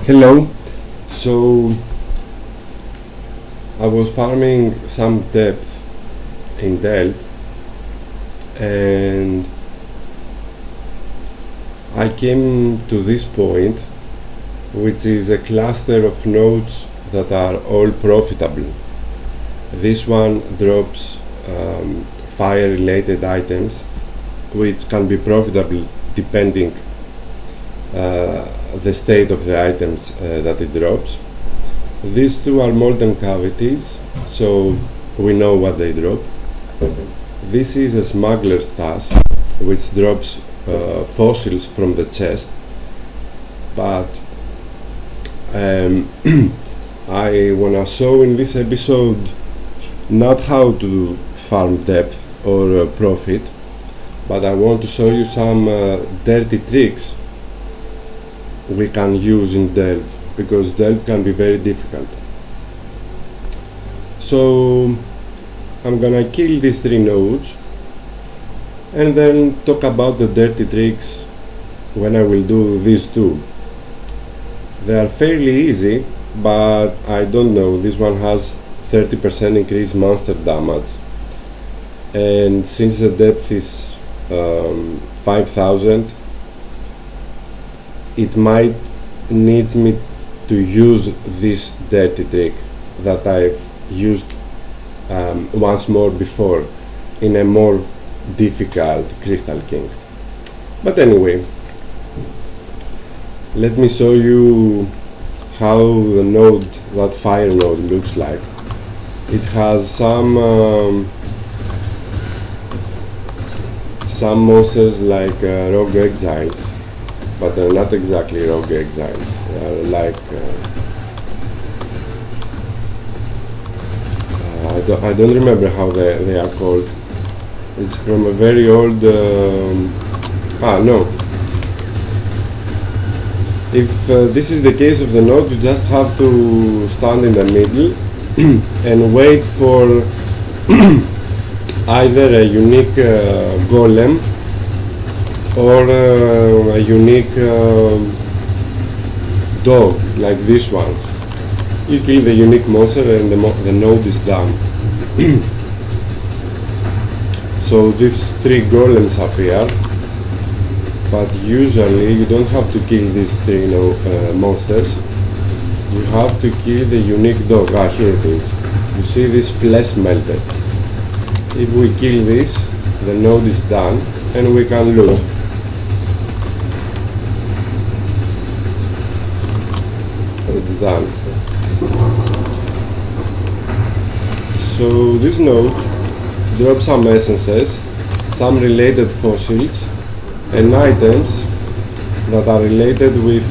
Hello. So I was farming some depth in Delft and I came to this point, which is a cluster of nodes that are all profitable. This one drops fire related items which can be profitable depending the state of the items that it drops. These two are molten cavities, so we know what they drop. This is a smuggler's task, which drops fossils from the chest, but I wanna show in this episode not how to farm depth or profit, but I want to show you some dirty tricks we can use in Delft, because Delft can be very difficult. So I'm gonna kill these three nodes and then talk about the dirty tricks when I will do these two. They are fairly easy, but I don't know, this one has 30% increased monster damage, and since the depth is 5000, it might needs me to use this dirty trick that I've used once more before in a more difficult Crystal King. But anyway, let me show you how the node, that fire node, looks like. It has some monsters like rogue exiles, but they're not exactly rogue exiles. They're like I don't remember how they are called. It's from a very old no. If this is the case of the node, you just have to stand in the middle and wait for either a unique golem or a unique dog like this one. You kill the unique monster and the node is done. So these three golems appear, but usually you don't have to kill these three monsters. You have to kill the unique dog. Here it is. You see this flesh melted. If we kill this, the node is done and we can loot. It's done. So this node drops some essences, some related fossils, and items that are related with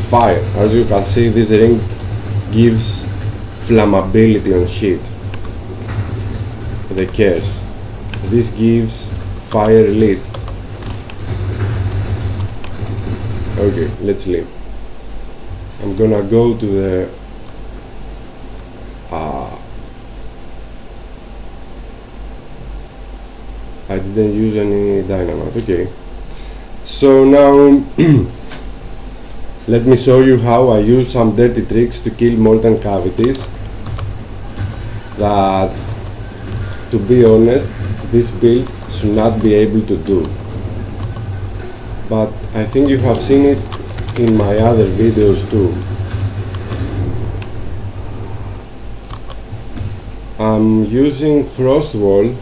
fire. As you can see, this ring gives flammability on heat. The curse. This gives fire release. Okay, let's leave. I'm gonna go to the I didn't use any dynamite. Okay, so now let me show you how I use some dirty tricks to kill molten cavities that, to be honest, this build should not be able to do, but I think you have seen it in my other videos too. I'm using frost wall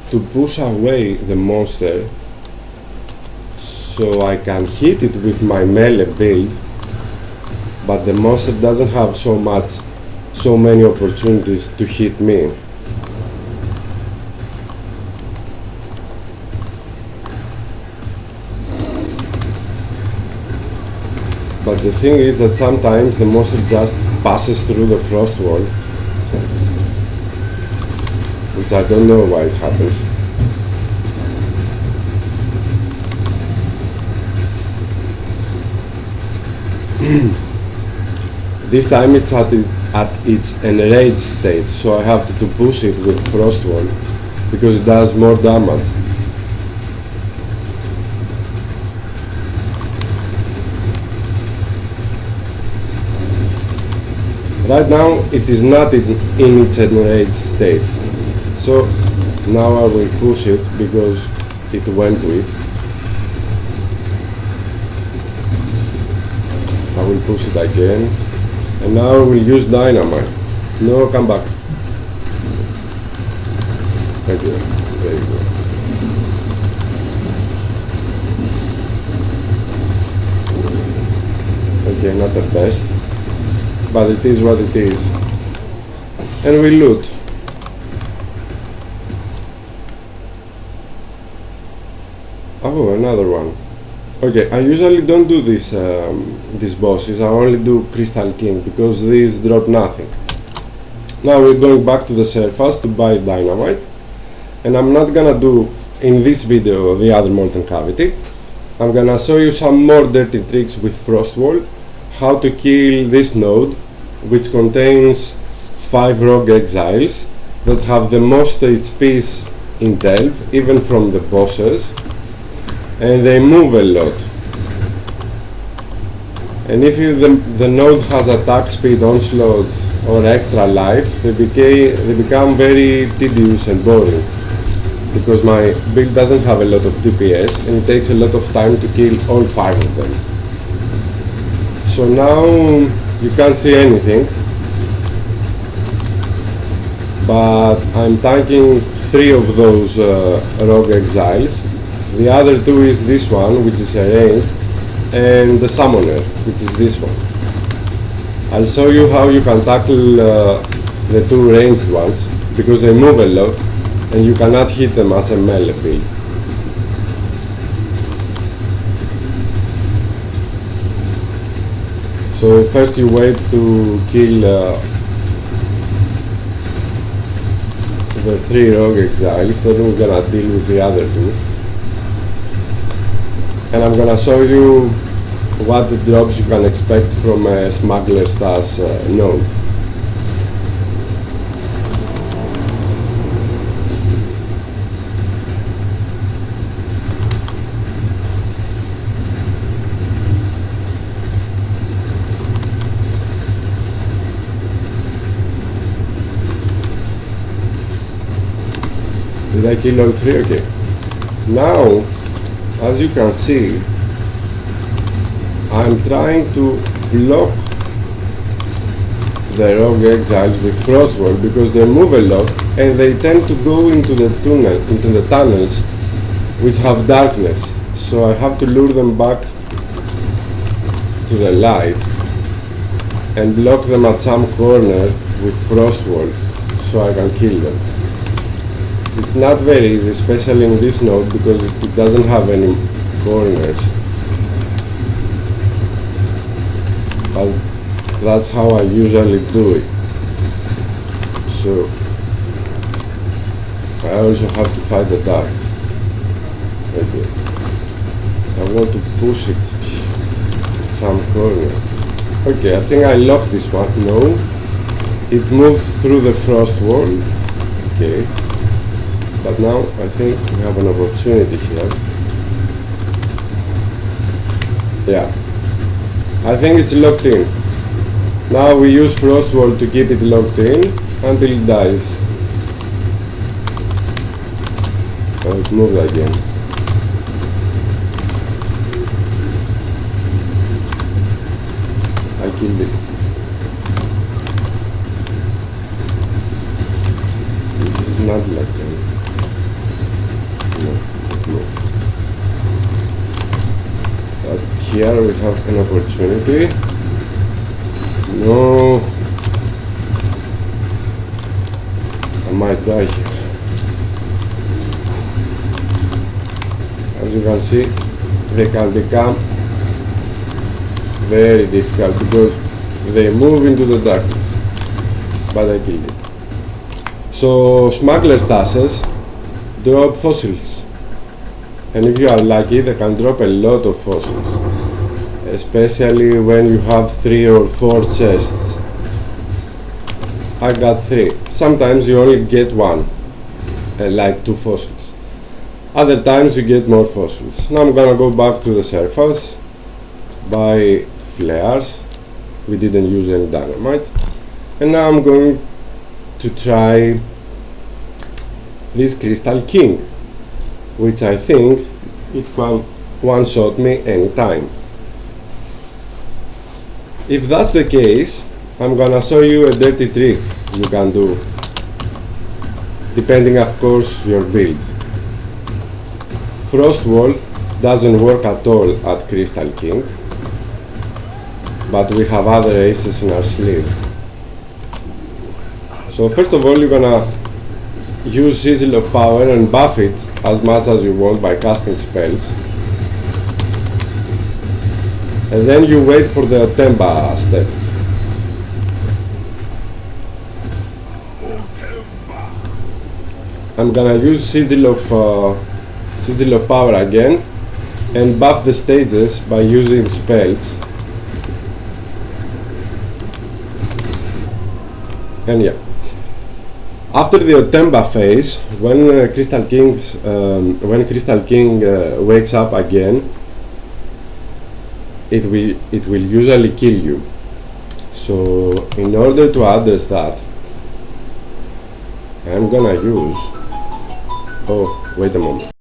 to push away the monster so I can hit it with my melee build, but the monster doesn't have so many opportunities to hit me. But the thing is that sometimes the monster just passes through the frost wall, which I don't know why it happens. This time it's at its enraged state, so I have to push it with frost wall because it does more damage. Right now it is not in its enraged state. So now I will push it because it went to it. I will push it again. And now I will use dynamite. No, come back. Thank you. There you go. Okay, not the best, but it is what it is. And we loot. Oh, another one. Okay, I usually don't do this, these bosses. I only do Crystal King because these drop nothing. Now we're going back to the surface to buy dynamite, and I'm not gonna do in this video the other molten cavity. I'm gonna show you some more dirty tricks with Frostwall, how to kill this node, which contains 5 rogue exiles that have the most HPs in Delve, even from the bosses, and they move a lot. And if the node has attack speed, onslaught or extra life, they become very tedious and boring, because my build doesn't have a lot of DPS and it takes a lot of time to kill all 5 of them. So now you can't see anything, but I'm tanking 3 of those rogue exiles. The other 2 is this one, which is arranged, and the summoner, which is this one. I'll show you how you can tackle the 2 ranged ones, because they move a lot and you cannot hit them as a melee build. So first you wait to kill the 3 rogue exiles, then we're gonna deal with the other 2. And I'm gonna show you what the drops you can expect from a smuggler stash node. Did I kill all 3? Okay. Now, as you can see, I'm trying to block the rogue exiles with Frostwall because they move a lot and they tend to go into the tunnels which have darkness. So I have to lure them back to the light and block them at some corner with Frostwall so I can kill them. It's not very easy, especially in this node, because it doesn't have any corners. But that's how I usually do it. So I also have to fight the dark. Okay. I want to push it some corner. Okay, I think I locked this one. No. It moves through the frost wall. Okay. But now I think we have an opportunity here. Yeah. I think it's locked in. Now we use frost wall to keep it locked in until it dies. Oh, it moved again. I killed it. This is not locked in. No. But here we have an opportunity. No. I might die here. As you can see, they can become very difficult because they move into the darkness. But I killed it. So smuggler stashes drop fossils, and if you are lucky they can drop a lot of fossils, especially when you have 3 or 4 chests. I got 3. Sometimes you only get 1, like 2 fossils. Other times you get more fossils. Now I'm gonna go back to the surface, buy flares. We didn't use any dynamite, And now I'm going to try this Crystal King, which I think it can one-shot me anytime. If that's the case, I'm gonna show you a dirty trick you can do, depending of course your build. Frost Wall doesn't work at all at Crystal King, but we have other aces in our sleeve. So first of all, you're gonna use Sigil of Power and buff it as much as you want by casting spells, and then you wait for the Temba step. I'm gonna use Sigil of Power again and buff the stages by using spells. And yeah, after the Otemba phase, when Crystal King wakes up again, it will usually kill you. So in order to address that, I'm gonna use, oh wait a moment,